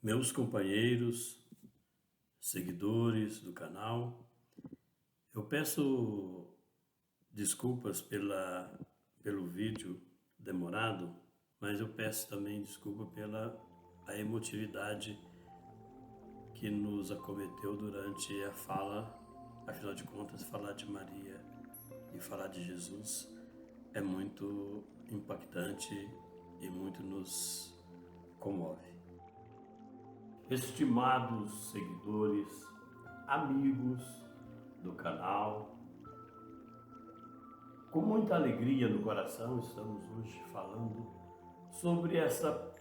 Meus companheiros, seguidores do canal, eu peço desculpas pelo vídeo demorado, mas eu peço também desculpa pela a emotividade que nos acometeu durante a fala. Afinal de contas, falar de Maria e falar de Jesus é muito impactante e muito nos comove. Estimados seguidores, amigos do canal, com muita alegria no coração estamos hoje falando sobre essa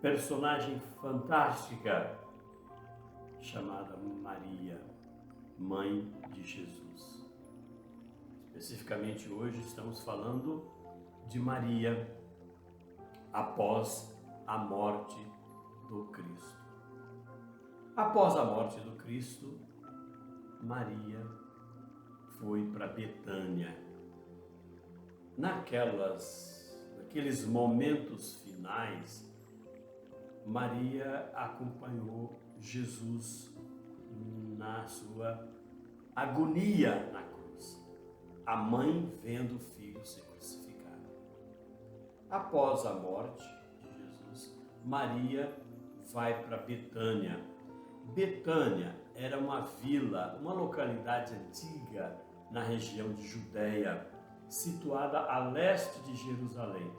personagem fantástica chamada Maria, Mãe de Jesus. Especificamente hoje estamos falando de Maria após a morte do Cristo. Após a morte do Cristo, Maria foi para Betânia. Naqueles momentos finais, Maria acompanhou Jesus na sua agonia na cruz, a mãe vendo o filho ser crucificado. Após a morte de Jesus, Maria vai para Betânia. Betânia era uma vila, uma localidade antiga na região de Judeia, situada a leste de Jerusalém,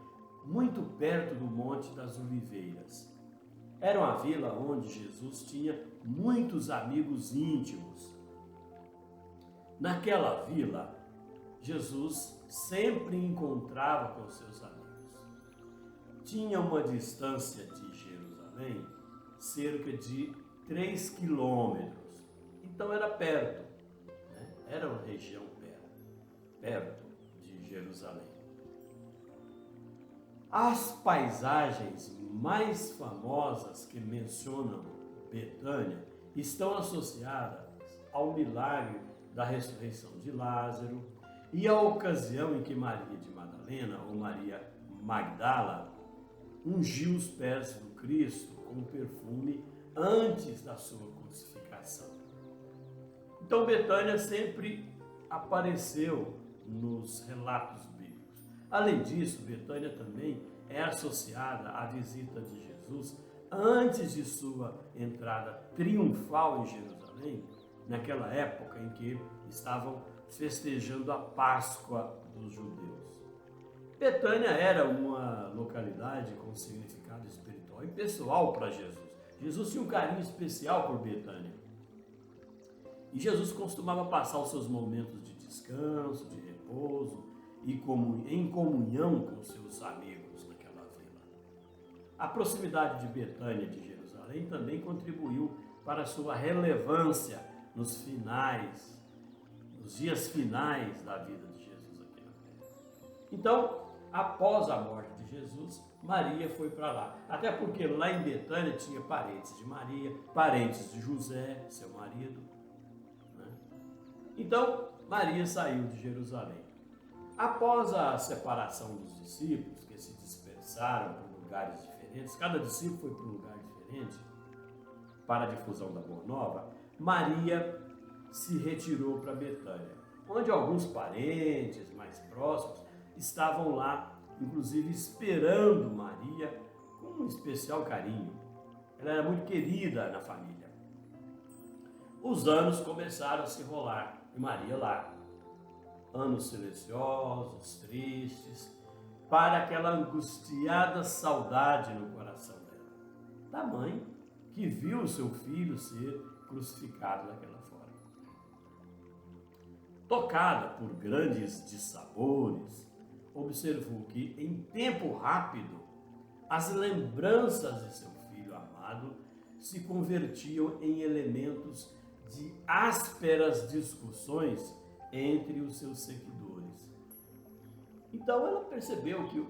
muito perto do Monte das Oliveiras. Era uma vila onde Jesus tinha muitos amigos íntimos. Naquela vila, Jesus sempre encontrava com seus amigos. Tinha uma distância de Jerusalém cerca de 3 quilômetros, então era perto, né? Era uma região perto de Jerusalém. As paisagens mais famosas que mencionam Betânia estão associadas ao milagre da ressurreição de Lázaro e à ocasião em que Maria de Madalena, ou Maria Magdala, ungiu os pés do Cristo com perfume antes da sua crucificação. Então Betânia sempre apareceu nos relatos bíblicos. Além disso, Betânia também é associada à visita de Jesus antes de sua entrada triunfal em Jerusalém, naquela época em que estavam festejando a Páscoa dos judeus. Betânia era uma localidade com significado espiritual e pessoal para Jesus. Jesus tinha um carinho especial por Betânia. E Jesus costumava passar os seus momentos de descanso, de repouso e em comunhão com seus amigos naquela vila. A proximidade de Betânia de Jerusalém também contribuiu para a sua relevância nos dias finais da vida de Jesus aqui na terra. Então, após a morte de Jesus, Maria foi para lá. Até porque lá em Betânia tinha parentes de Maria, parentes de José, seu marido, né? Então, Maria saiu de Jerusalém. Após a separação dos discípulos, que se dispersaram por lugares diferentes, cada discípulo foi para um lugar diferente, para a difusão da Boa Nova, Maria se retirou para Betânia, onde alguns parentes mais próximos estavam lá, inclusive esperando Maria com um especial carinho. Ela era muito querida na família. Os anos começaram a se rolar e Maria lá. Anos silenciosos, tristes, para aquela angustiada saudade no coração dela, da mãe que viu o seu filho ser crucificado daquela forma. Tocada por grandes dissabores, observou que, em tempo rápido, as lembranças de seu filho amado se convertiam em elementos de ásperas discussões entre os seus seguidores. Então ela percebeu que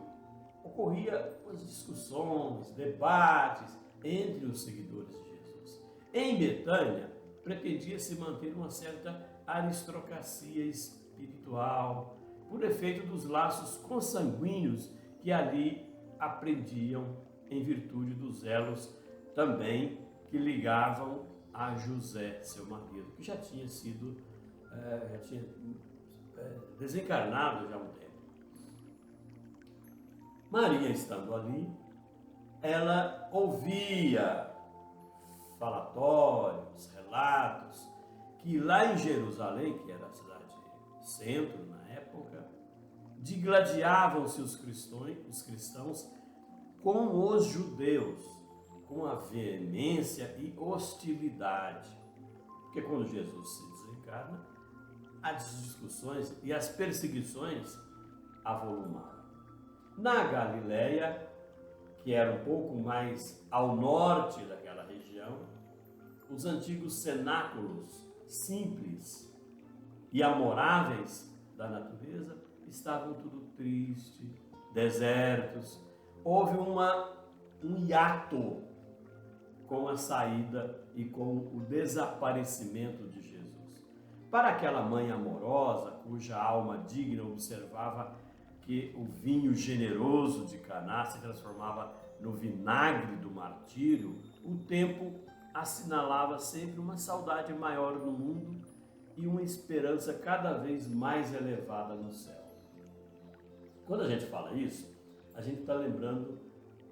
ocorria as discussões, debates entre os seguidores de Jesus. Em Betânia, pretendia se manter uma certa aristocracia espiritual, por efeito dos laços consanguíneos que ali aprendiam em virtude dos elos também que ligavam a José, seu marido, que já tinha sido, desencarnado já há um tempo. Maria, estando ali, ela ouvia falatórios, relatos, que lá em Jerusalém, que era a cidade centro na época, digladiavam-se os cristãos com os judeus, com a veemência e hostilidade. Porque quando Jesus se desencarna, as discussões e as perseguições avolumaram. Na Galileia, que era um pouco mais ao norte daquela região, os antigos cenáculos simples e amoráveis da natureza estavam tudo triste, desertos. Houve um hiato com a saída e com o desaparecimento de Jesus. Para aquela mãe amorosa, cuja alma digna observava que o vinho generoso de Caná se transformava no vinagre do martírio, o tempo assinalava sempre uma saudade maior no mundo e uma esperança cada vez mais elevada no céu. Quando a gente fala isso, a gente está lembrando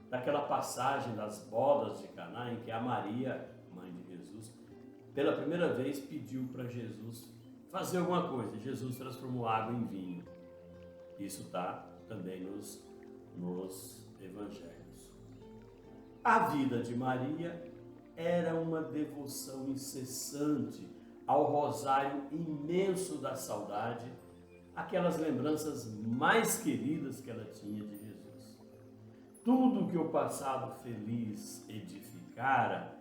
daquela passagem das bodas de Caná, em que a Maria, mãe de Jesus, pela primeira vez pediu para Jesus fazer alguma coisa. Jesus transformou água em vinho. Isso está também nos evangelhos. A vida de Maria era uma devoção incessante ao rosário imenso da saudade, aquelas lembranças mais queridas que ela tinha de Jesus. Tudo que o passado feliz edificara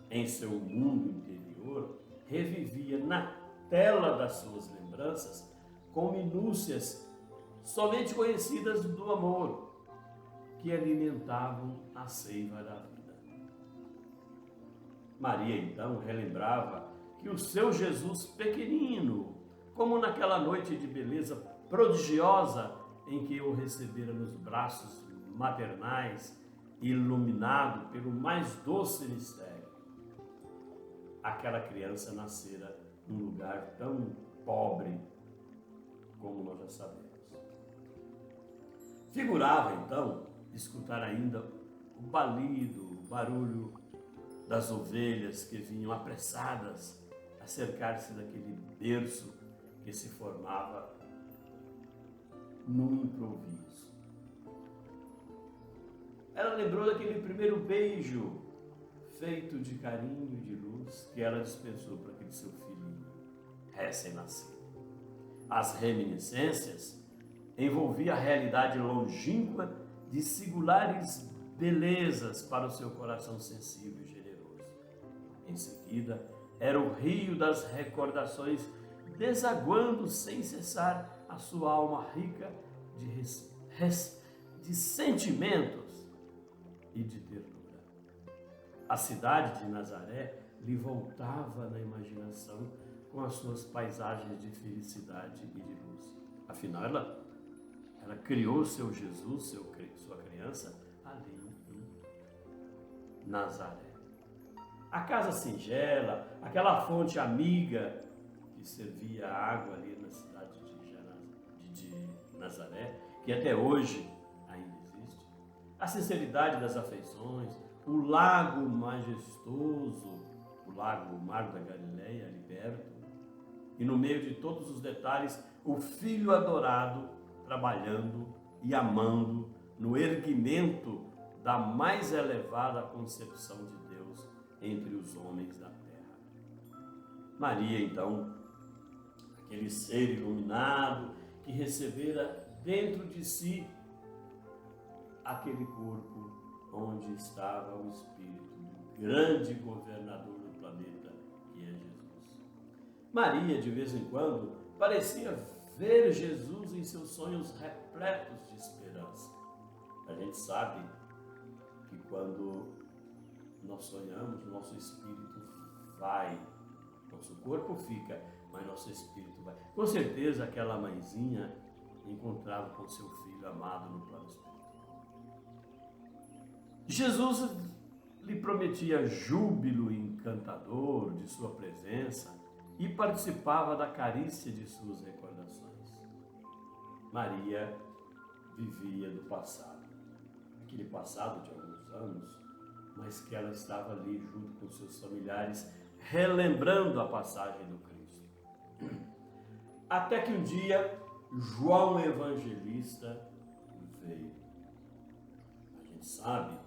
em seu mundo interior revivia na tela das suas lembranças com minúcias somente conhecidas do amor, que alimentavam a seiva da vida. Maria, então, relembrava que o seu Jesus pequenino, como naquela noite de beleza prodigiosa em que o recebera nos braços maternais, iluminado pelo mais doce mistério, aquela criança nascera num lugar tão pobre como nós já sabemos. Figurava, então, escutar ainda o balido, o barulho das ovelhas que vinham apressadas a cercar-se daquele berço que se formava num improviso. Ela lembrou daquele primeiro beijo feito de carinho e de luz que ela dispensou para aquele seu filhinho recém-nascido. As reminiscências envolviam a realidade longínqua de singulares belezas para o seu coração sensível e generoso. Em seguida, era o rio das recordações desaguando sem cessar a sua alma rica de sentimentos e de ternura. A cidade de Nazaré lhe voltava na imaginação com as suas paisagens de felicidade e de luz. Afinal, ela criou seu Jesus, sua criança, ali em Nazaré. A casa singela, aquela fonte amiga que servia água ali na cidade de Nazaré, que até hoje ainda existe. A sinceridade das afeições, o lago majestoso, o Mar da Galileia, ali perto, e no meio de todos os detalhes, o Filho adorado trabalhando e amando no erguimento da mais elevada concepção de Deus entre os homens da terra. Maria, então, aquele ser iluminado que recebera dentro de si aquele corpo onde estava o Espírito do grande governador do planeta, que é Jesus. Maria, de vez em quando, parecia ver Jesus em seus sonhos repletos de esperança. A gente sabe que quando nós sonhamos, nosso espírito vai, nosso corpo fica, mas nosso espírito vai. Com certeza aquela mãezinha encontrava com seu filho amado no plano espiritual. Jesus lhe prometia júbilo encantador de sua presença e participava da carícia de suas recordações. Maria vivia do passado, aquele passado de alguns anos, mas que ela estava ali junto com seus familiares, relembrando a passagem do Cristo. Até que um dia, João Evangelista veio. A gente sabe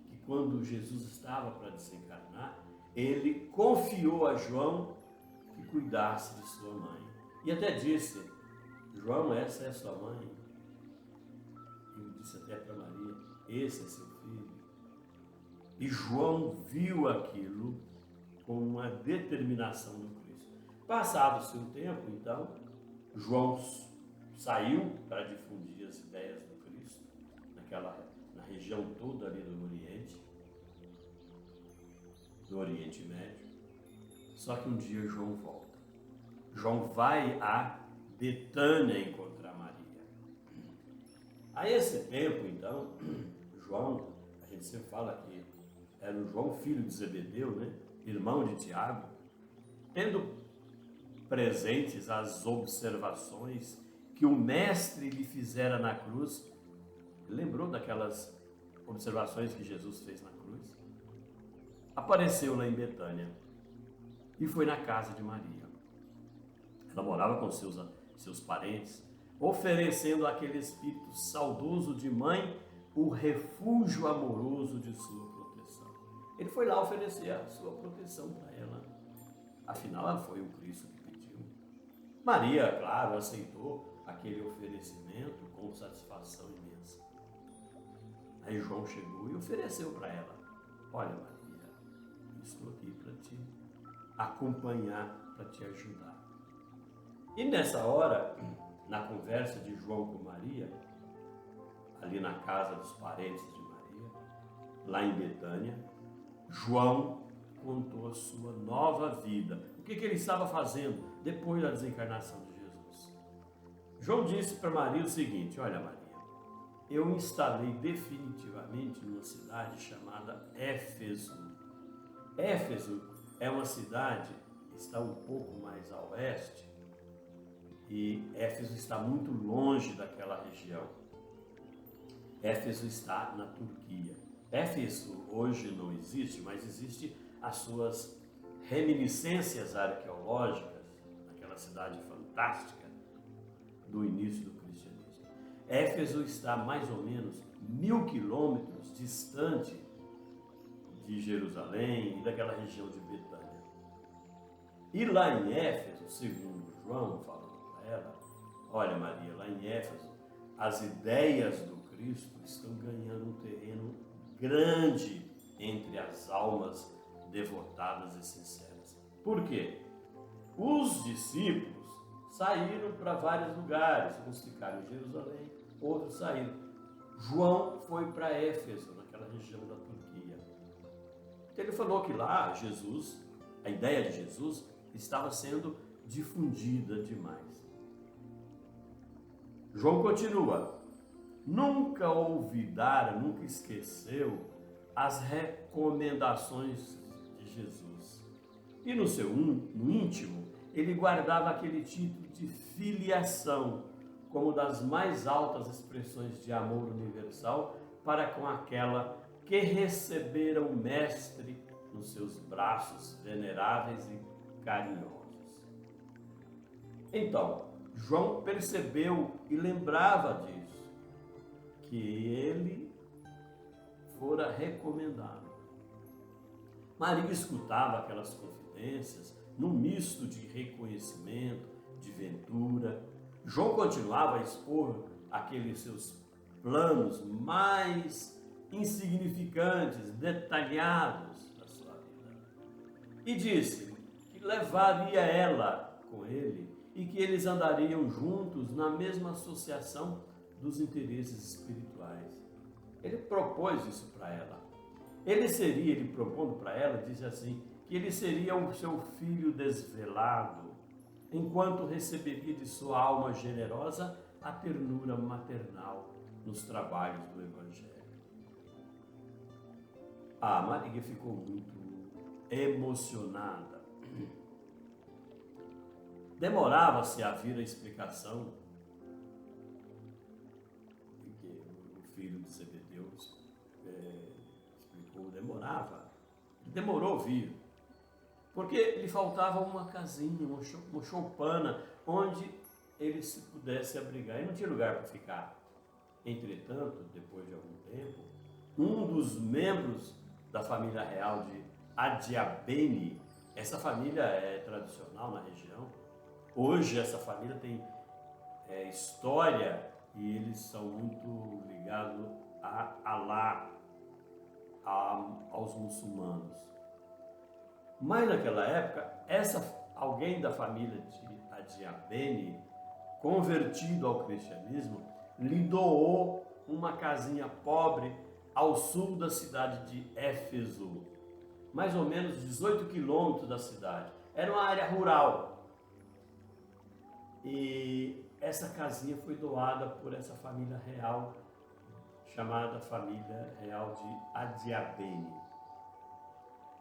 que quando Jesus estava para desencarnar, ele confiou a João que cuidasse de sua mãe. E até disse: João, essa é sua mãe. Ele disse até para Maria: esse é seu filho. E João viu aquilo com uma determinação do Cristo. Passado-se um tempo, então, João saiu para difundir as ideias do Cristo na região toda ali do Oriente Médio. Só que um dia João volta. João vai a Betânia encontrar Maria. A esse tempo, então, João, a gente sempre fala que era o João, filho de Zebedeu, né? Irmão de Tiago, tendo presentes as observações que o mestre lhe fizera na cruz. Lembrou daquelas observações que Jesus fez na cruz? Apareceu lá em Betânia e foi na casa de Maria. Ela morava com seus parentes, oferecendo àquele espírito saudoso de mãe o refúgio amoroso de sua proteção. Ele foi lá oferecer a sua proteção para ela. Afinal, ela foi o Cristo que pediu. Maria, claro, aceitou aquele oferecimento com satisfação imensa. Aí João chegou e ofereceu para ela: olha, Maria, estou aqui para te acompanhar, para te ajudar. E nessa hora, na conversa de João com Maria, ali na casa dos parentes de Maria, lá em Betânia, João contou a sua nova vida. O que ele estava fazendo depois da desencarnação de Jesus? João disse para Maria o seguinte: olha, Maria, eu me instalei definitivamente numa cidade chamada Éfeso. Éfeso é uma cidade que está um pouco mais a oeste, e Éfeso está muito longe daquela região. Éfeso está na Turquia. Éfeso hoje não existe, mas existe as suas reminiscências arqueológicas, naquela cidade fantástica do início do cristianismo. Éfeso está mais ou menos 1000 quilômetros distante de Jerusalém e daquela região de Betânia. E lá em Éfeso, segundo João falando para ela: olha, Maria, lá em Éfeso, as ideias do Cristo estão ganhando um terreno grande entre as almas devotadas e sinceras. Por quê? Os discípulos saíram para vários lugares, uns ficaram em Jerusalém, outros saíram. João foi para Éfeso, naquela região da Turquia. Então ele falou que lá Jesus, a ideia de Jesus, estava sendo difundida demais. João continua: nunca olvidara, nunca esqueceu as recomendações de Jesus. E no íntimo, ele guardava aquele título de filiação como das mais altas expressões de amor universal para com aquela que recebera o Mestre nos seus braços veneráveis e carinhosos. Então, João percebeu e lembrava disso, que ele fora recomendado. Maria escutava aquelas confidências num misto de reconhecimento, de ventura. João continuava a expor aqueles seus planos mais insignificantes, detalhados da sua vida. E disse que levaria ela com ele e que eles andariam juntos na mesma associação dos interesses espirituais. Ele propôs isso para ela. Ele propondo para ela, diz assim, que ele seria o seu filho desvelado, enquanto receberia de sua alma generosa a ternura maternal nos trabalhos do Evangelho. A Maria ficou muito emocionada. Demorava-se a vir a explicação de que o filho de Zebedeu explicou, demorou a vir, porque lhe faltava uma casinha, uma choupana, onde ele se pudesse abrigar, e não tinha lugar para ficar. Entretanto, depois de algum tempo, um dos membros da família real de Adiabene, essa família é tradicional na região, hoje essa família tem história e eles são muito ligados a Alá, aos muçulmanos. Mas naquela época, alguém da família de Adiabene, convertido ao cristianismo, lhe doou uma casinha pobre ao sul da cidade de Éfeso, mais ou menos 18 quilômetros da cidade. Era uma área rural. E essa casinha foi doada por essa família real, chamada família real de Adiabene.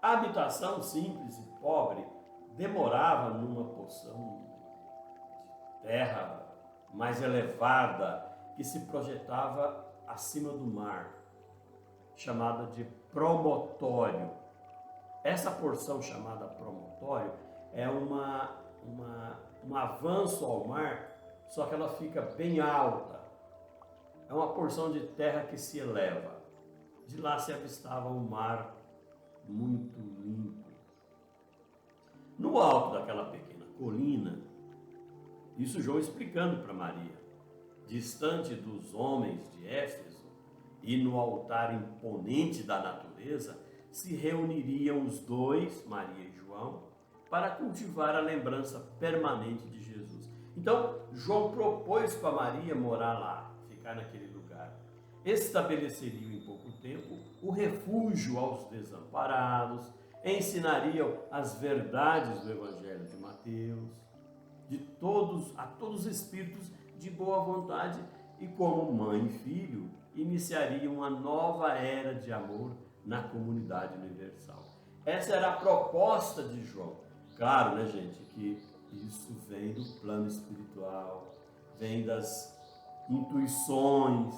A habitação simples e pobre demorava numa porção de terra mais elevada que se projetava acima do mar, chamada de promontório. Essa porção chamada promontório é um avanço ao mar, só que ela fica bem alta. É uma porção de terra que se eleva. De lá se avistava um mar muito limpo. No alto daquela pequena colina, isso João explicando para Maria, distante dos homens de Éfeso e no altar imponente da natureza, se reuniriam os dois, Maria e João, para cultivar a lembrança permanente de Jesus. Então, João propôs para Maria morar lá, ficar naquele lugar. Estabeleceria em pouco tempo o refúgio aos desamparados, ensinariam as verdades do Evangelho de Mateus, a todos os espíritos de boa vontade, e como mãe e filho, iniciariam uma nova era de amor na comunidade universal. Essa era a proposta de João. Claro, né, gente, que isso vem do plano espiritual, vem das intuições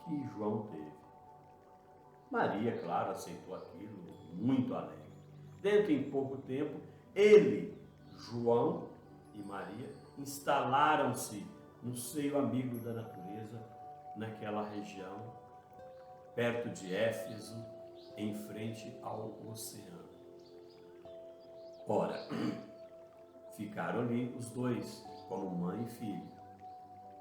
que João teve. Maria, claro, aceitou aquilo muito alegre. Dentro em pouco tempo, ele, João e Maria, instalaram-se no seio amigo da natureza, naquela região, perto de Éfeso, em frente ao oceano. Ora, ficaram ali os dois, como mãe e filho.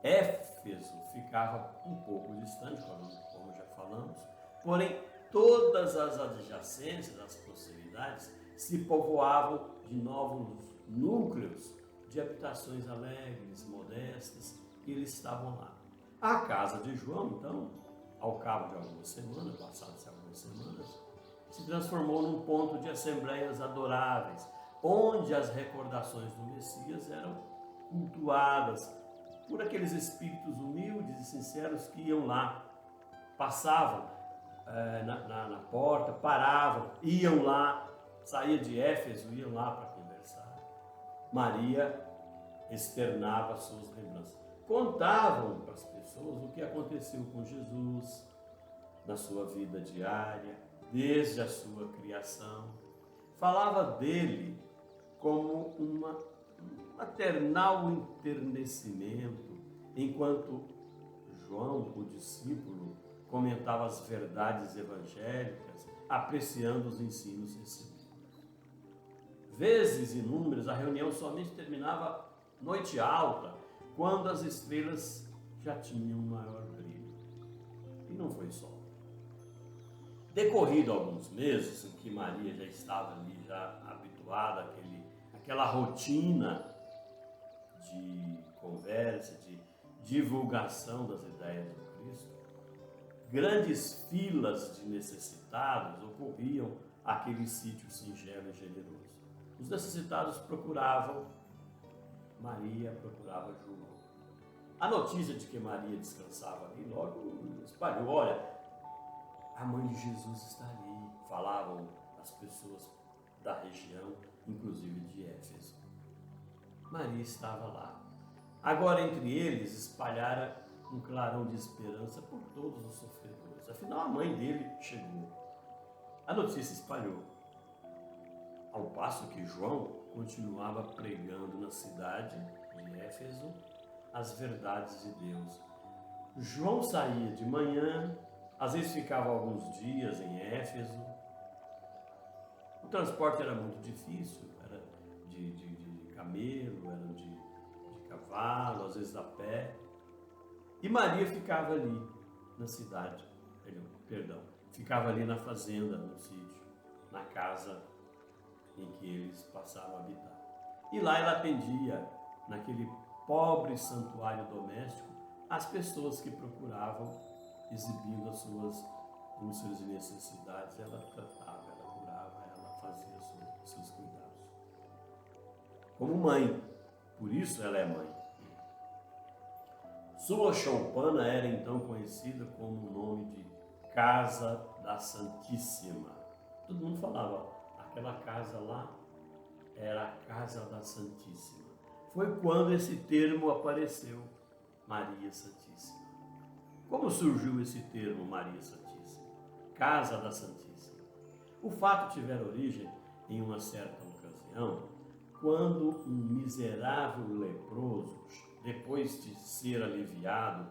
Éfeso ficava um pouco distante, como já falamos, porém todas as adjacências, as proximidades, se povoavam de novos núcleos de habitações alegres, modestas, e eles estavam lá. A casa de João, então, ao cabo de algumas semanas, passadas algumas semanas, se transformou num ponto de assembleias adoráveis, onde as recordações do Messias eram cultuadas por aqueles espíritos humildes e sinceros que iam lá, passavam na porta, paravam, iam lá, saía de Éfeso, iam lá para conversar. Maria externava suas lembranças. Contavam para as pessoas o que aconteceu com Jesus na sua vida diária, desde a sua criação. Falava dele como um maternal enternecimento, enquanto João, o discípulo, comentava as verdades evangélicas, apreciando os ensinos recebidos. Vezes inúmeras, a reunião somente terminava noite alta, quando as estrelas já tinham maior brilho. E não foi só. Decorrido alguns meses em que Maria já estava ali, já habituada àquela rotina de conversa, de divulgação das ideias do Cristo, grandes filas de necessitados ocorriam àquele sítio singelo e generoso. Os necessitados procuravam Maria, procurava João. A notícia de que Maria descansava ali logo espalhou. Olha, a mãe de Jesus está ali, falavam as pessoas da região, inclusive de Éfeso. Maria estava lá. Agora, entre eles, espalhara um clarão de esperança por todos os sofredores. Afinal, a mãe dele chegou. A notícia espalhou. Ao passo que João continuava pregando na cidade de Éfeso as verdades de Deus. João saía de manhã, às vezes ficava alguns dias em Éfeso. O transporte era muito difícil, era de camelo, era de cavalo, às vezes a pé. E Maria ficava ali na cidade, ficava ali na fazenda, no sítio, na casa em que eles passaram a habitar. E lá ela atendia, naquele pobre santuário doméstico, as pessoas que procuravam, exibindo as suas úlceras e necessidades. Ela tratava, ela curava, ela fazia os seus cuidados. Como mãe, por isso ela é mãe. Sua choupana era então conhecida como o nome de Casa da Santíssima. Todo mundo falava, aquela casa lá era a Casa da Santíssima. Foi quando esse termo apareceu, Maria Santíssima. Como surgiu esse termo, Maria Santíssima? Casa da Santíssima. O fato tiver origem em uma certa ocasião, quando um miserável leproso, depois de ser aliviado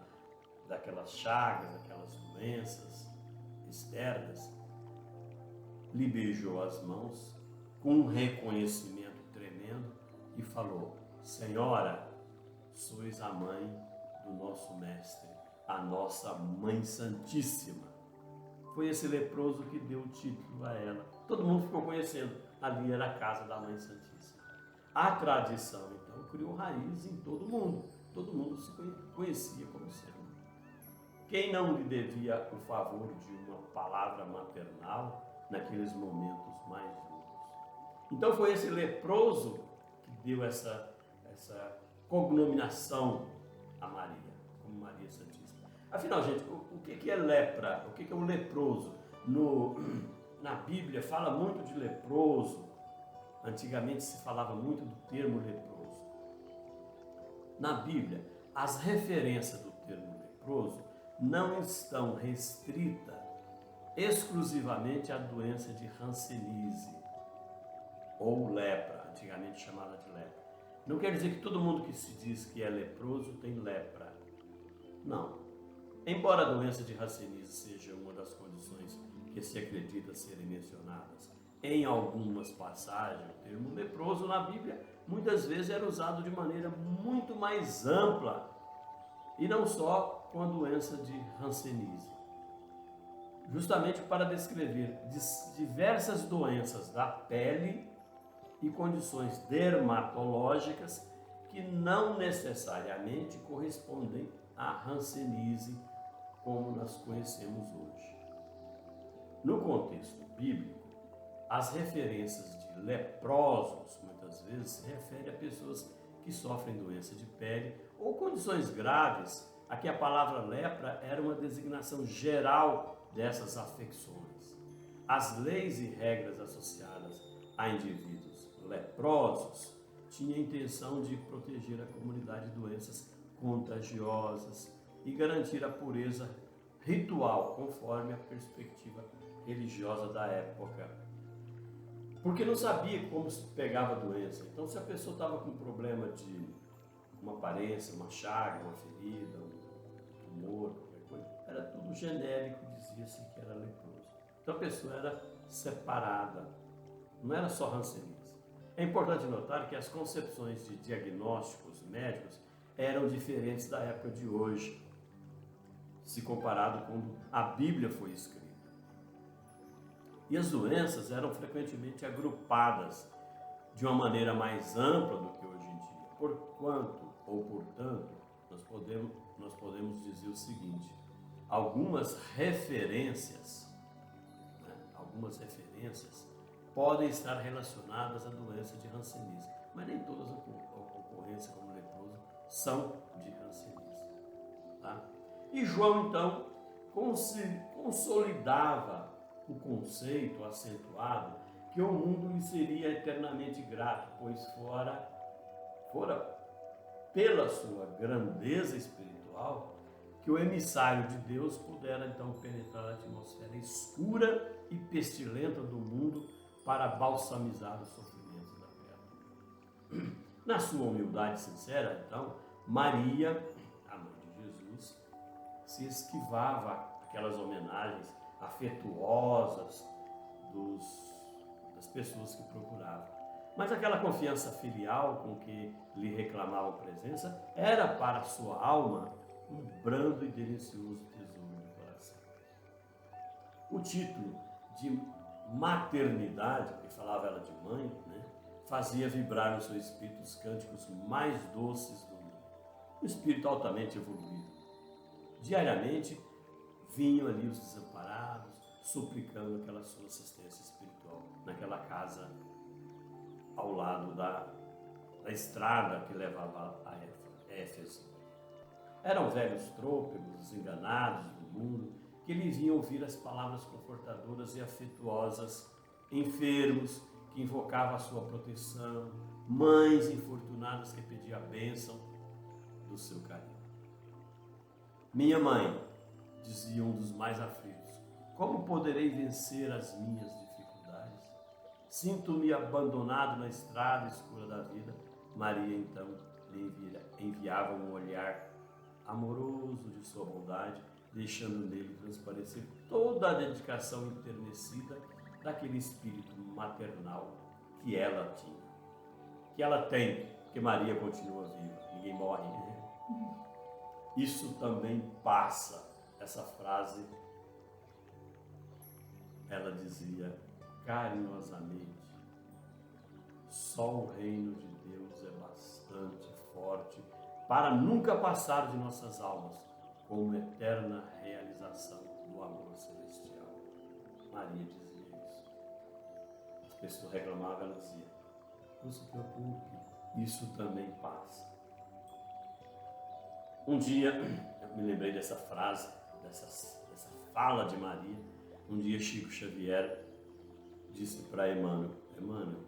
daquelas chagas, daquelas doenças externas, lhe beijou as mãos com um reconhecimento tremendo e falou: Senhora, sois a mãe do nosso mestre, a nossa Mãe Santíssima. Foi esse leproso que deu o título a ela. Todo mundo ficou conhecendo. Ali era a casa da Mãe Santíssima. A tradição, então, criou raiz em todo mundo. Todo mundo se conhecia como sendo. Quem não lhe devia o favor de uma palavra maternal naqueles momentos mais duros? Então foi esse leproso que deu essa cognominação a Maria, como Maria Santíssima. Afinal, gente, o que é lepra? O que é o leproso? Na Bíblia fala muito de leproso. Antigamente se falava muito do termo leproso. Na Bíblia, as referências do termo leproso não estão restritas exclusivamente à doença de hanseníase ou lepra, antigamente chamada de lepra. Não quer dizer que todo mundo que se diz que é leproso tem lepra. Não. Embora a doença de hanseníase seja uma das condições que se acredita serem mencionadas em algumas passagens, o termo leproso na Bíblia muitas vezes era usado de maneira muito mais ampla e não só com a doença de hanseníase, justamente para descrever diversas doenças da pele e condições dermatológicas que não necessariamente correspondem à hanseníase como nós conhecemos hoje. No contexto bíblico, as referências de leprosos, muitas vezes, se referem a pessoas que sofrem doença de pele ou condições graves, a que a palavra lepra era uma designação geral dessas afecções. As leis e regras associadas a indivíduos leprosos tinham a intenção de proteger a comunidade de doenças contagiosas e garantir a pureza ritual, conforme a perspectiva religiosa da época. Porque não sabia como se pegava a doença. Então, se a pessoa estava com problema de uma aparência, uma chaga, uma ferida, um tumor, qualquer coisa, era tudo genérico, dizia-se que era leproso. Então, a pessoa era separada, não era só hanseníase. É importante notar que as concepções de diagnósticos médicos eram diferentes da época de hoje, se comparado com quando a Bíblia foi escrita. E as doenças eram frequentemente agrupadas de uma maneira mais ampla do que hoje em dia. Portanto, nós podemos dizer o seguinte: algumas referências podem estar relacionadas à doença de hanseníase, mas nem todas as ocorrências como leproso são de hanseníase. Tá? E João, então, consolidava o conceito acentuado que o mundo lhe seria eternamente grato, pois fora pela sua grandeza espiritual que o emissário de Deus pudera então penetrar a atmosfera escura e pestilenta do mundo para balsamizar os sofrimentos da terra. Na sua humildade sincera, então, Maria, a mãe de Jesus, se esquivava aquelas homenagens afetuosas das pessoas que procuravam. Mas aquela confiança filial com que lhe reclamavam presença era para a sua alma um brando e delicioso tesouro do coração. O título de maternidade, que falava ela de mãe, né, fazia vibrar no seu espírito os cânticos mais doces do mundo. Um espírito altamente evoluído. Diariamente vinham ali os desamparados, suplicando aquela sua assistência espiritual, naquela casa ao lado da estrada que levava a Éfeso. Eram velhos trôpegos, enganados do mundo, que lhe vinham ouvir as palavras confortadoras e afetuosas, enfermos que invocavam a sua proteção, mães infortunadas que pediam a bênção do seu carinho. Minha mãe, dizia um dos mais aflitos, como poderei vencer as minhas dificuldades? Sinto-me abandonado na estrada escura da vida. Maria então lhe enviava um olhar amoroso de sua bondade, deixando nele transparecer toda a dedicação enternecida daquele espírito maternal que ela tinha. Que ela tem, porque Maria continua viva, ninguém morre, né? Isso também passa. Essa frase, ela dizia carinhosamente, só o reino de Deus é bastante forte para nunca passar de nossas almas como eterna realização do amor celestial. Maria dizia isso. As pessoas reclamavam, ela dizia, não se preocupe, isso também passa. Um dia, eu me lembrei dessa frase, dessa fala de Maria. Um dia Chico Xavier disse para Emmanuel, Emmanuel,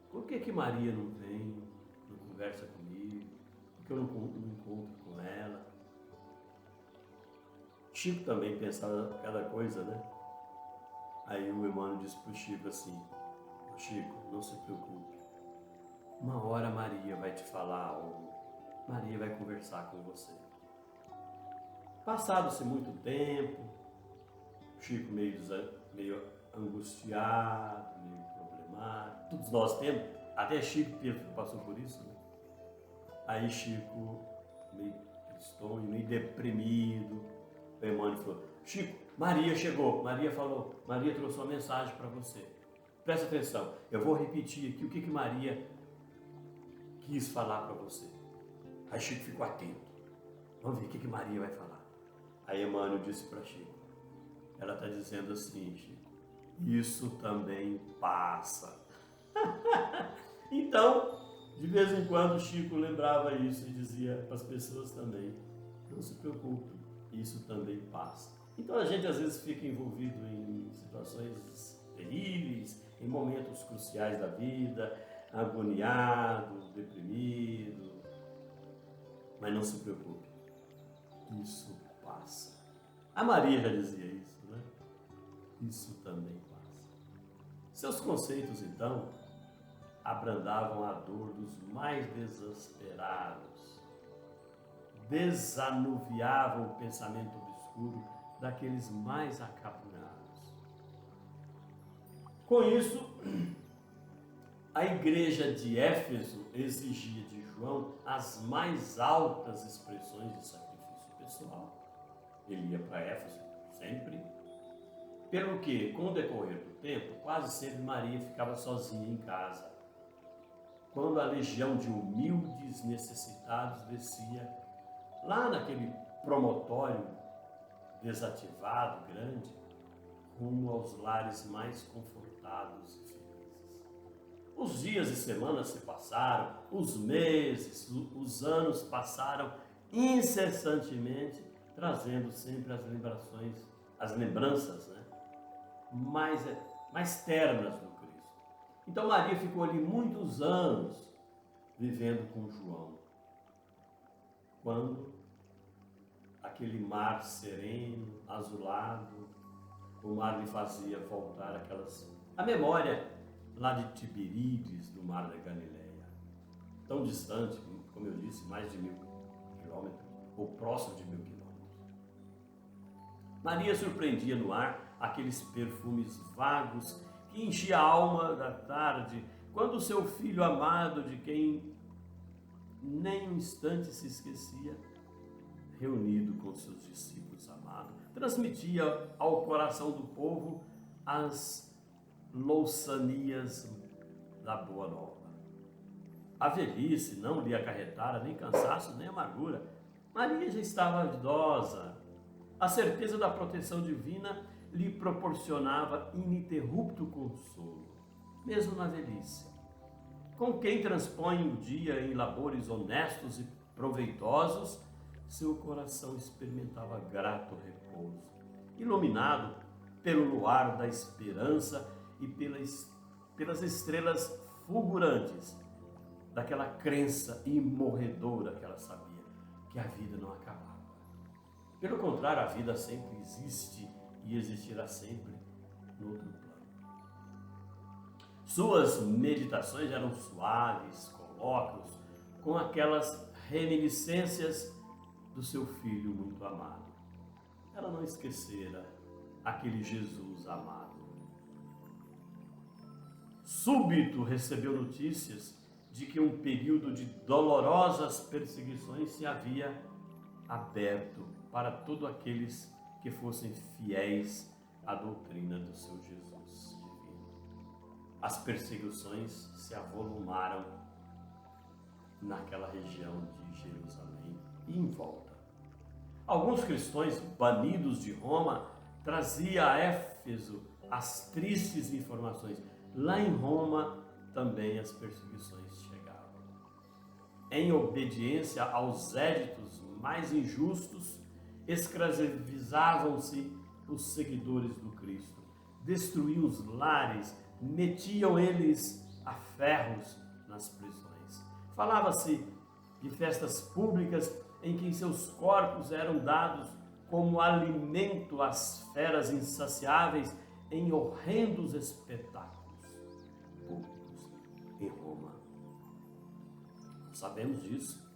por que Maria não vem, não conversa comigo? Por que eu não encontro com ela? Chico também pensava cada coisa, né? Aí o Emmanuel disse para o Chico assim, Chico, não se preocupe, uma hora Maria vai te falar algo, Maria vai conversar com você. Passado-se muito tempo, Chico meio angustiado, meio problemático, todos nós temos, até Chico passou por isso, né? Aí Chico, meio tristonho, meio deprimido, o Emmanuel falou, Chico, Maria chegou, Maria falou, Maria trouxe uma mensagem para você. Presta atenção, eu vou repetir aqui o que Maria quis falar para você. Aí Chico ficou atento, vamos ver o que Maria vai falar. Aí Emmanuel disse para Chico, ela está dizendo assim, Chico, isso também passa. Então, de vez em quando Chico lembrava isso e dizia para as pessoas também, não se preocupe, isso também passa. Então a gente às vezes fica envolvido em situações terríveis, em momentos cruciais da vida, agoniado, deprimido, mas não se preocupe, isso passa. A Maria já dizia isso, né? Isso também passa. Seus conceitos, então, abrandavam a dor dos mais desesperados, desanuviavam o pensamento obscuro daqueles mais acabrunhados. Com isso, a igreja de Éfeso exigia de João as mais altas expressões de sacrifício pessoal. Ele ia para Éfeso sempre, pelo que, com o decorrer do tempo, quase sempre Maria ficava sozinha em casa. Quando a legião de humildes necessitados descia lá naquele promontório desativado, grande, rumo aos lares mais confortados e felizes. Os dias e semanas se passaram, os meses, os anos passaram incessantemente, trazendo sempre as lembranças, né, mais ternas do Cristo. Então Maria ficou ali muitos anos vivendo com João. Quando aquele mar sereno, azulado, o mar lhe fazia voltar a memória lá de Tiberíades, do mar da Galileia, tão distante, como eu disse, mais de 1000 quilômetros, ou próximo de 1000 quilômetros. Maria surpreendia no ar aqueles perfumes vagos que enchia a alma da tarde, quando o seu filho amado, de quem nem um instante se esquecia, reunido com seus discípulos amados, transmitia ao coração do povo as louçanias da Boa Nova. A velhice não lhe acarretara nem cansaço, nem amargura. Maria já estava idosa. A certeza da proteção divina lhe proporcionava ininterrupto consolo, mesmo na velhice. Com quem transpõe o dia em labores honestos e proveitosos, seu coração experimentava grato repouso, iluminado pelo luar da esperança e pelas estrelas fulgurantes daquela crença imorredora que ela sabia, que a vida não acabava. Pelo contrário, a vida sempre existe e existirá sempre no outro plano. Suas meditações eram suaves, colóquios, com aquelas reminiscências do seu filho muito amado. Ela não esquecera aquele Jesus amado. Súbito recebeu notícias de que um período de dolorosas perseguições se havia aberto para todos aqueles que fossem fiéis à doutrina do seu Jesus divino. As perseguições se avolumaram naquela região de Jerusalém e em volta. Alguns cristãos banidos de Roma traziam a Éfeso as tristes informações. Lá em Roma também as perseguições chegavam. Em obediência aos éditos mais injustos, escravizavam-se os seguidores do Cristo, destruíam os lares, metiam eles a ferros nas prisões. Falava-se de festas públicas em que seus corpos eram dados como alimento às feras insaciáveis em horrendos espetáculos públicos em Roma. Sabemos disso.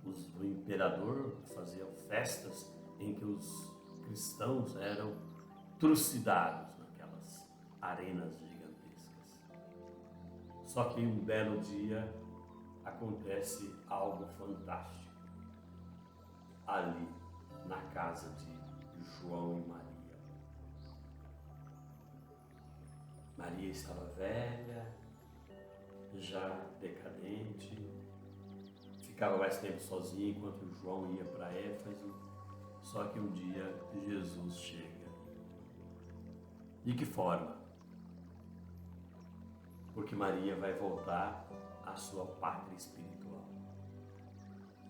O imperador fazia festas em que os cristãos eram trucidados naquelas arenas gigantescas. Só que um belo dia acontece algo fantástico ali na casa de João e Maria. Maria estava velha, já decadente, ficava mais tempo sozinha enquanto João ia para Éfeso. Só que um dia Jesus chega. De que forma? Porque Maria vai voltar à sua pátria espiritual.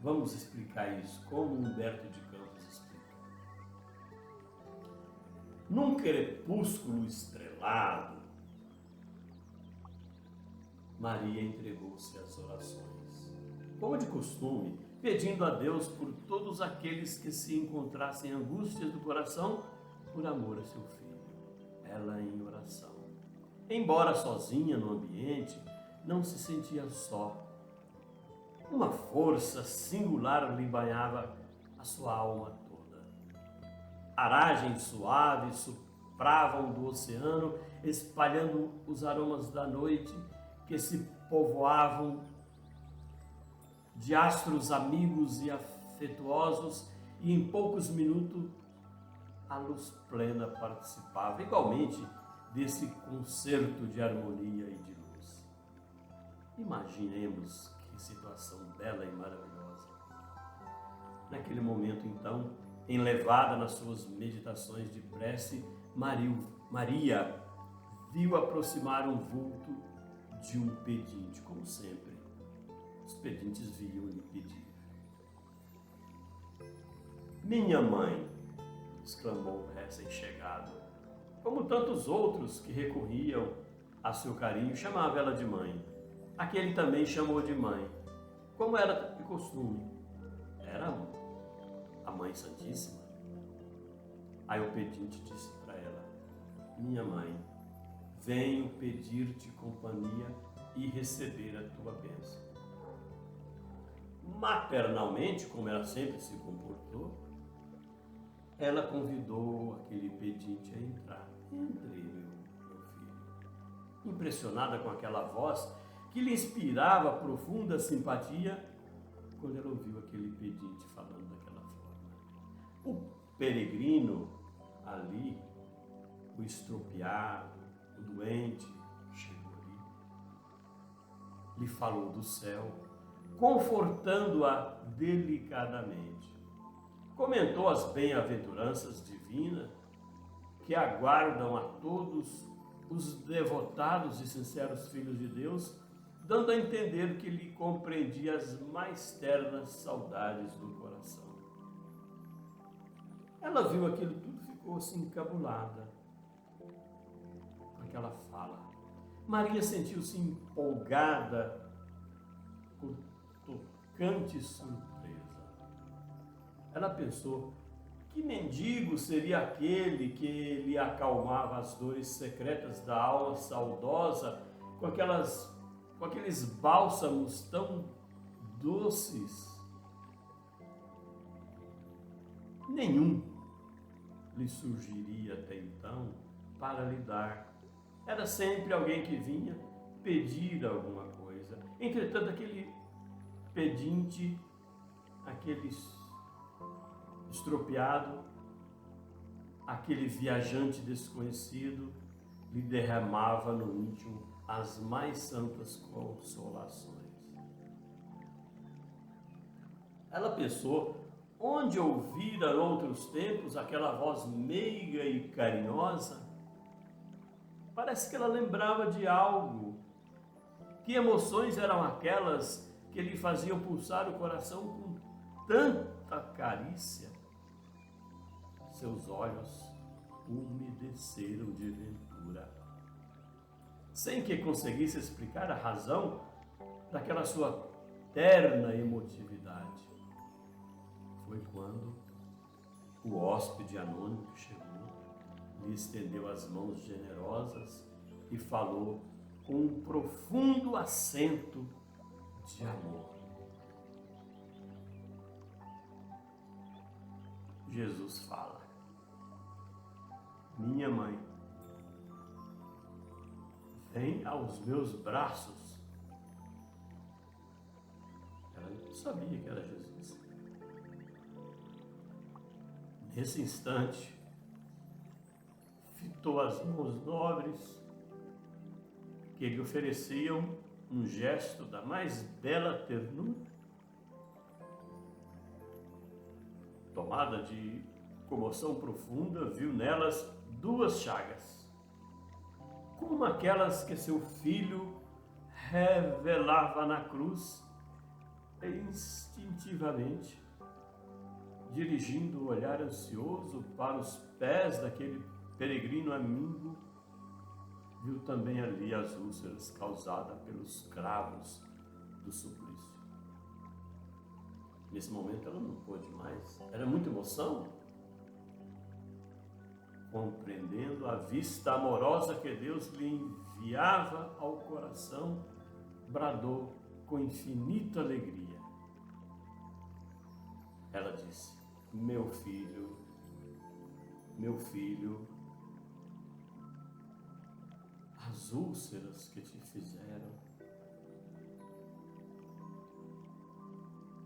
Vamos explicar isso como Humberto de Campos explica. Num crepúsculo estrelado, Maria entregou-se às orações, como de costume, pedindo a Deus por todos aqueles que se encontrassem em angústias do coração por amor a seu filho. Ela em oração. Embora sozinha no ambiente, não se sentia só. Uma força singular lhe banhava a sua alma toda. Aragens suaves sopravam do oceano, espalhando os aromas da noite que se povoavam de astros amigos e afetuosos, e em poucos minutos a luz plena participava igualmente desse concerto de harmonia e de luz. Imaginemos que situação bela e maravilhosa. Naquele momento, então, enlevada nas suas meditações de prece, Maria viu aproximar um vulto de um pedinte, como sempre. Os pedintes viam lhe pedir. Minha mãe, exclamou o recém-chegado, como tantos outros que recorriam a seu carinho, chamava ela de mãe. Aquele também chamou de mãe, como era de costume. Era a Mãe Santíssima. Aí o pedinte disse para ela: minha mãe, venho pedir-te companhia e receber a tua bênção. Maternalmente, como ela sempre se comportou, ela convidou aquele pedinte a entrar. Entre, meu filho. Impressionada com aquela voz que lhe inspirava profunda simpatia, quando ela ouviu aquele pedinte falando daquela forma. O peregrino ali, o estropiado, o doente, chegou ali, lhe falou do céu, confortando-a delicadamente. Comentou as bem-aventuranças divinas que aguardam a todos os devotados e sinceros filhos de Deus, dando a entender que lhe compreendia as mais ternas saudades do coração. Ela viu aquilo tudo e ficou assim encabulada com aquela fala. Maria sentiu-se empolgada com tocante surpresa. Ela pensou: que mendigo seria aquele que lhe acalmava as dores secretas da alma saudosa com aqueles bálsamos tão doces? Nenhum lhe surgiria até então para lhe dar. Era sempre alguém que vinha pedir alguma coisa. Entretanto, aquele pedinte, aquele estropiado, aquele viajante desconhecido, lhe derramava no íntimo as mais santas consolações. Ela pensou onde ouvira noutros tempos aquela voz meiga e carinhosa. Parece que ela lembrava de algo. Que emoções eram aquelas que lhe faziam pulsar o coração com tanta carícia? Seus olhos umedeceram de ventura, sem que conseguisse explicar a razão daquela sua terna emotividade. Foi quando o hóspede anônimo que chegou lhe estendeu as mãos generosas e falou com um profundo acento de amor. Jesus fala: minha mãe, vem aos meus braços. Ela não sabia que era Jesus. Nesse instante, fitou as mãos nobres que lhe ofereciam um gesto da mais bela ternura. Tomada de comoção profunda, viu nelas duas chagas, como aquelas que seu filho revelava na cruz, e instintivamente, dirigindo o olhar ansioso para os pés daquele peregrino amigo, viu também ali as úlceras causadas pelos cravos do suplício. Nesse momento ela não pôde mais, era muita emoção. Compreendendo a vista amorosa que Deus lhe enviava ao coração, bradou com infinita alegria. Ela disse: meu filho, as úlceras que te fizeram.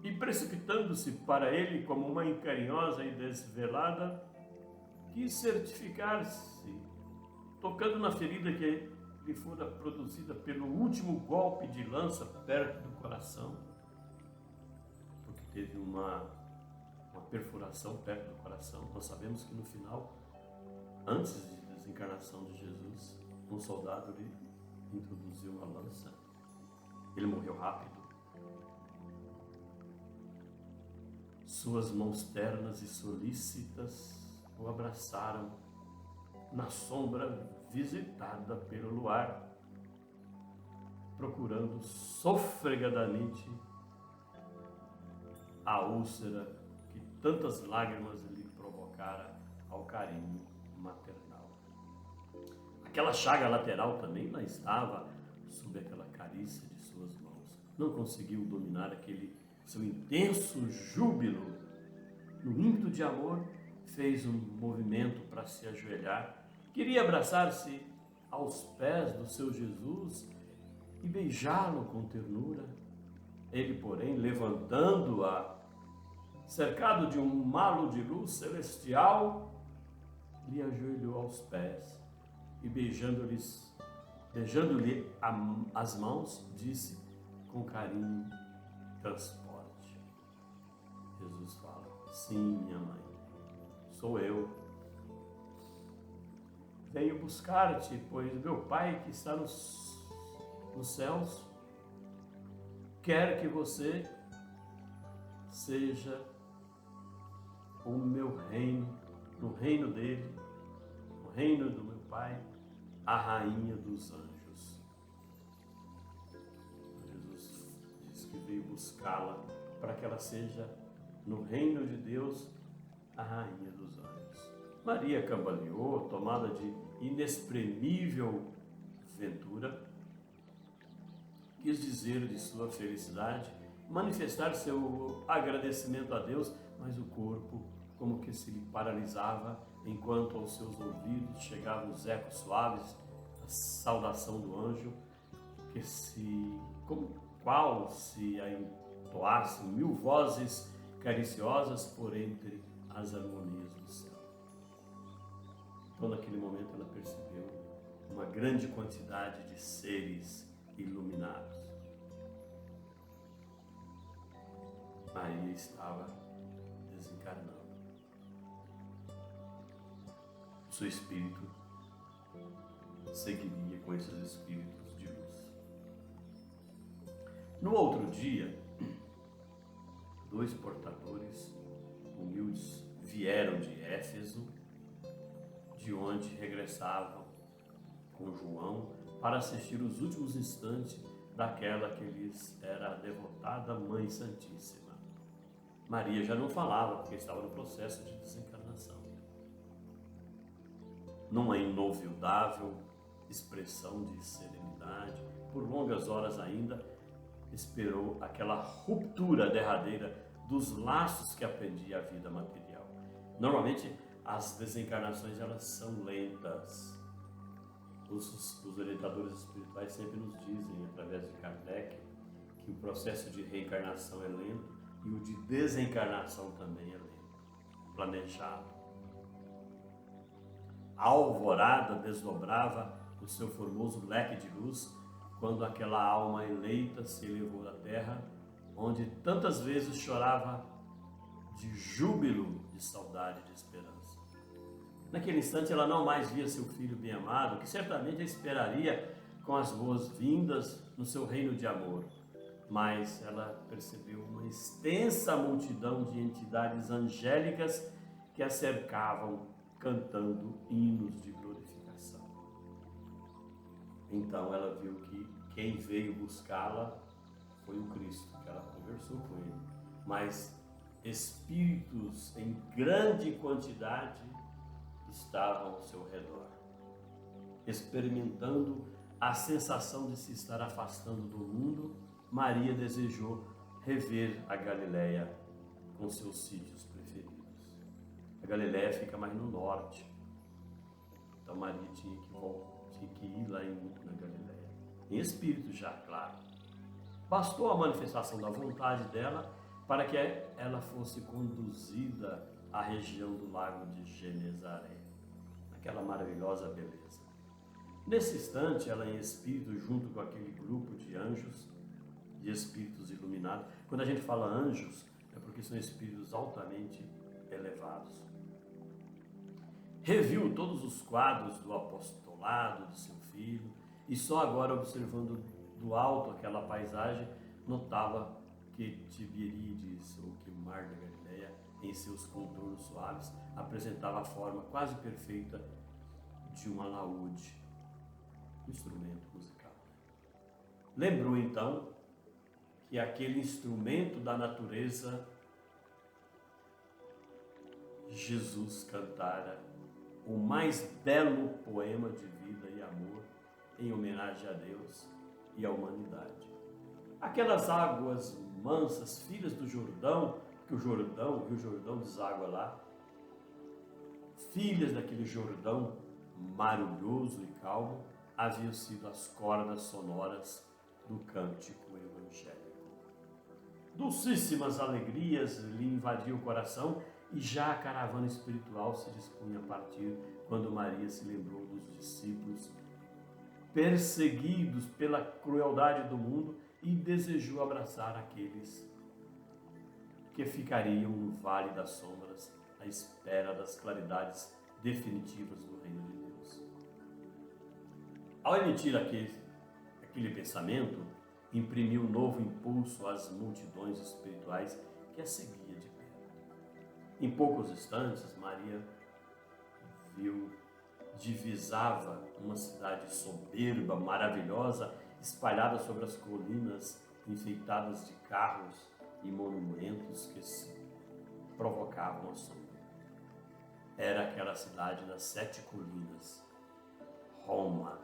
E precipitando-se para ele como mãe carinhosa e desvelada, quis certificar-se, tocando na ferida que lhe fora produzida pelo último golpe de lança perto do coração, porque teve uma perfuração perto do coração. Nós sabemos que no final, antes da desencarnação de Jesus, um soldado lhe introduziu uma lança. Ele morreu rápido. Suas mãos ternas e solícitas o abraçaram na sombra visitada pelo luar, procurando sofregadamente a úlcera que tantas lágrimas lhe provocara ao carinho maternal. Aquela chaga lateral também lá estava, sob aquela carícia de suas mãos. Não conseguiu dominar aquele seu intenso júbilo. No ímpeto de amor, fez um movimento para se ajoelhar. Queria abraçar-se aos pés do seu Jesus e beijá-lo com ternura. Ele, porém, levantando-a, cercado de um halo de luz celestial, lhe ajoelhou aos pés e beijando-lhe as mãos, disse com carinho transporte. Jesus fala: sim, minha mãe, sou eu. Venho buscar-te, pois meu Pai que está nos céus quer que você seja o meu reino, no reino dele, no reino do meu Pai, a rainha dos anjos. Jesus diz que veio buscá-la para que ela seja, no reino de Deus, a rainha dos anjos. Maria cambaleou, tomada de inexprimível ventura, quis dizer de sua felicidade, manifestar seu agradecimento a Deus, mas o corpo como que se lhe paralisava, enquanto aos seus ouvidos chegavam os ecos suaves, a saudação do anjo, que qual se a entoasse 1000 vozes cariciosas por entre as harmonias do céu. Então, naquele momento, ela percebeu uma grande quantidade de seres iluminados. Maria estava desencarnando. O seu espírito seguiria com esses espíritos de luz. No outro dia, 2 portadores humildes vieram de Éfeso, de onde regressavam com João para assistir os últimos instantes daquela que lhes era a devotada Mãe Santíssima. Maria já não falava, porque estava no processo de desencarnação. Numa inovidável expressão de serenidade, por longas horas ainda, esperou aquela ruptura derradeira dos laços que aprendia a vida material. Normalmente, as desencarnações elas são lentas. Os orientadores espirituais sempre nos dizem, através de Kardec, que o processo de reencarnação é lento e o de desencarnação também é lento, planejado. A alvorada desdobrava o seu formoso leque de luz quando aquela alma eleita se elevou da terra, onde tantas vezes chorava de júbilo, de saudade, de esperança. Naquele instante ela não mais via seu filho bem-amado, que certamente a esperaria com as boas-vindas no seu reino de amor. Mas ela percebeu uma extensa multidão de entidades angélicas que a cercavam, cantando hinos de glorificação. Então ela viu que quem veio buscá-la foi o Cristo, que ela conversou com ele. Mas espíritos em grande quantidade estavam ao seu redor, experimentando a sensação de se estar afastando do mundo. Maria desejou rever a Galileia com seus sítios preferidos. A Galileia fica mais no norte, então Maria tinha que ir lá na Galileia, em espírito já, claro. Bastou a manifestação da vontade dela para que ela fosse conduzida à região do lago de Genezaré, aquela maravilhosa beleza. Nesse instante, ela em espírito, junto com aquele grupo de anjos, de espíritos iluminados. Quando a gente fala anjos, é porque são espíritos altamente elevados. Reviu todos os quadros do apostolado de seu filho e só agora, observando do alto aquela paisagem, notava que Tiberíades, ou que o mar da Galileia, em seus contornos suaves, apresentava a forma quase perfeita de um alaúde, instrumento musical. Lembrou então que aquele instrumento da natureza Jesus cantara o mais belo poema de vida e amor em homenagem a Deus e à humanidade. Aquelas águas mansas, filhas do Jordão, que o Rio Jordão deságua lá, filhas daquele Jordão maravilhoso e calmo, haviam sido as cordas sonoras do cântico evangélico. Dulcíssimas alegrias lhe invadiam o coração e já a caravana espiritual se dispunha a partir quando Maria se lembrou dos discípulos perseguidos pela crueldade do mundo e desejou abraçar aqueles que ficariam no vale das sombras à espera das claridades definitivas do reino de Deus. Ao emitir aquele pensamento, imprimiu um novo impulso às multidões espirituais que a seguia de perto. Em poucos instantes, Maria divisava uma cidade soberba, maravilhosa, espalhada sobre as colinas, enfeitadas de carros e monumentos que se provocavam assombro. Era aquela cidade das 7 colinas, Roma.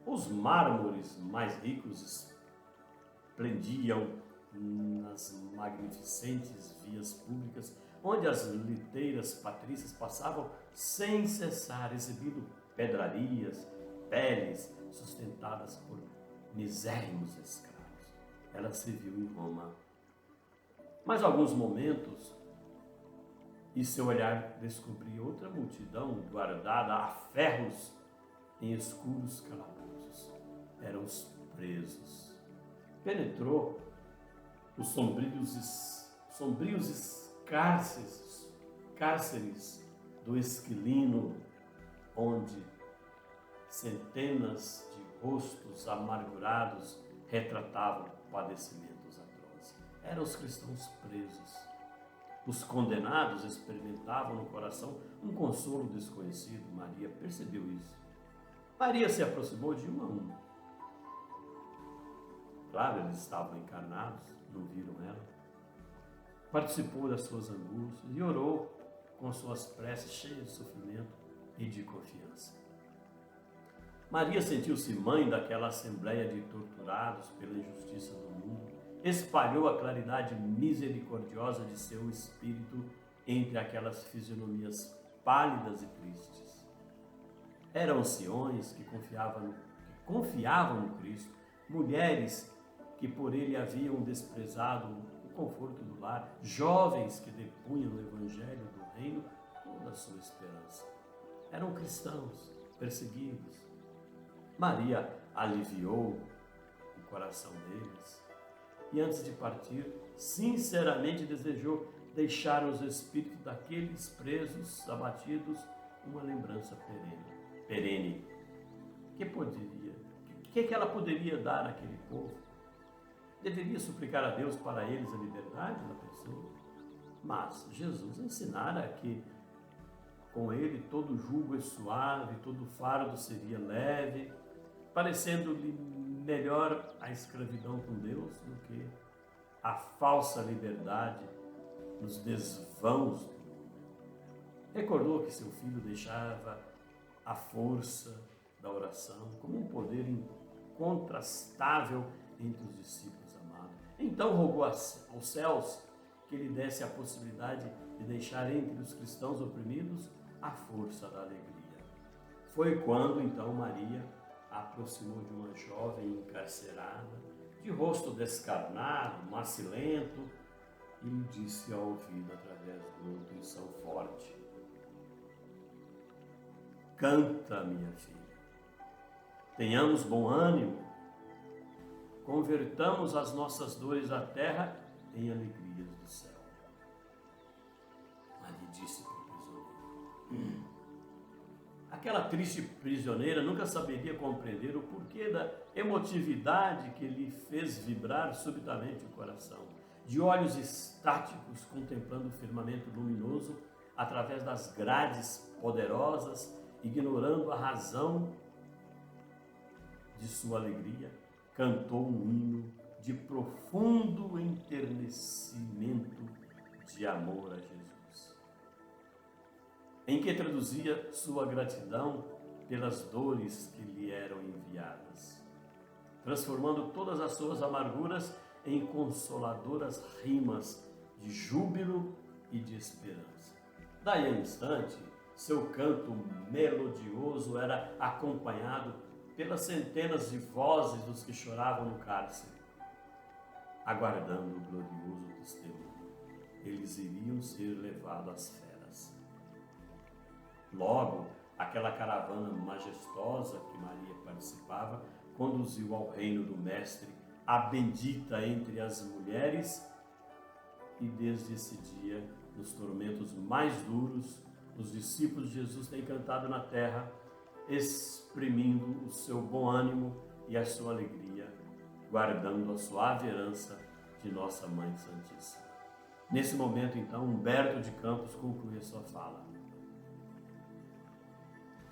Os mármores mais ricos esplendiam nas magnificentes vias públicas, onde as liteiras patrícias passavam sem cessar, exibindo pedrarias, peles sustentadas por misérrimos escravos. Ela se viu em Roma. Mas alguns momentos, e seu olhar descobriu outra multidão guardada a ferros em escuros calabouços. Eram os presos. Penetrou os sombrios cárceres do Esquilino, onde centenas de rostos amargurados retratavam padecimentos atrozes. Eram os cristãos presos. Os condenados experimentavam no coração um consolo desconhecido. Maria percebeu isso. Maria se aproximou de um a um. Claro, eles estavam encarnados, não viram ela. Participou das suas angústias e orou com suas preces cheias de sofrimento e de confiança. Maria sentiu-se mãe daquela assembleia de torturados pela injustiça do mundo, espalhou a claridade misericordiosa de seu espírito entre aquelas fisionomias pálidas e tristes. Eram anciões que confiavam no Cristo, mulheres que por ele haviam desprezado o conforto do lar, jovens que depunham no Evangelho do Reino toda a sua esperança. Eram cristãos perseguidos. Maria aliviou o coração deles e, antes de partir, sinceramente desejou deixar aos espíritos daqueles presos, abatidos, uma lembrança perene. Que ela poderia dar àquele povo? Deveria suplicar a Deus para eles a liberdade da pessoa? Mas Jesus ensinara que com ele todo jugo é suave, todo fardo seria leve, parecendo-lhe melhor a escravidão com Deus do que a falsa liberdade nos desvãos do mundo. Recordou que seu filho deixava a força da oração como um poder incontrastável entre os discípulos amados. Então rogou aos céus que lhe desse a possibilidade de deixar entre os cristãos oprimidos a força da alegria. Foi quando então Maria aproximou de uma jovem encarcerada, de rosto descarnado, macilento, e lhe disse ao ouvido, através de uma intuição forte: canta, minha filha, tenhamos bom ânimo, convertamos as nossas dores da terra em alegrias do céu. Maria disse para o prisioneiro. Aquela triste prisioneira nunca saberia compreender o porquê da emotividade que lhe fez vibrar subitamente o coração. De olhos estáticos, contemplando o firmamento luminoso, através das grades poderosas, ignorando a razão de sua alegria, cantou um hino de profundo enternecimento de amor a Jesus, em que traduzia sua gratidão pelas dores que lhe eram enviadas, transformando todas as suas amarguras em consoladoras rimas de júbilo e de esperança. Daí a instante, seu canto melodioso era acompanhado pelas centenas de vozes dos que choravam no cárcere, aguardando o glorioso testemunho. Eles iriam ser levados às feras. Logo, aquela caravana majestosa que Maria participava conduziu ao reino do Mestre a bendita entre as mulheres, e desde esse dia, nos tormentos mais duros, os discípulos de Jesus têm cantado na terra, exprimindo o seu bom ânimo e a sua alegria, guardando a suave herança de nossa Mãe Santíssima. Nesse momento, então, Humberto de Campos conclui a sua fala.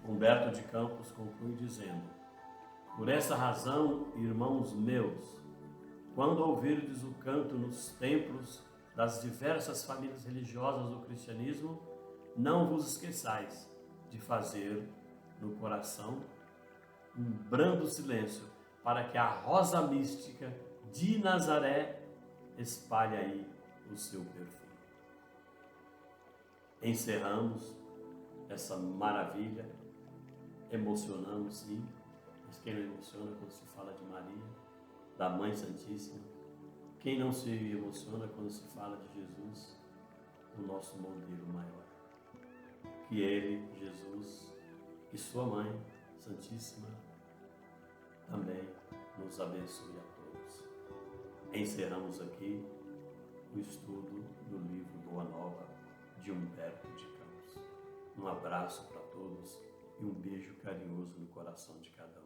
Humberto de Campos conclui dizendo: por essa razão, irmãos meus, quando ouvirdes o canto nos templos das diversas famílias religiosas do cristianismo, não vos esqueçais de fazer no coração um brando silêncio, para que a rosa mística de Nazaré espalhe aí o seu perfume. Encerramos essa maravilha, emocionamos sim, mas quem não emociona quando se fala de Maria, da Mãe Santíssima? Quem não se emociona quando se fala de Jesus, o nosso modelo maior? Que Ele, Jesus, e sua Mãe Santíssima também nos abençoe a todos. Encerramos aqui o estudo do livro Boa Nova de Humberto de Campos. Um abraço para todos e um beijo carinhoso no coração de cada um.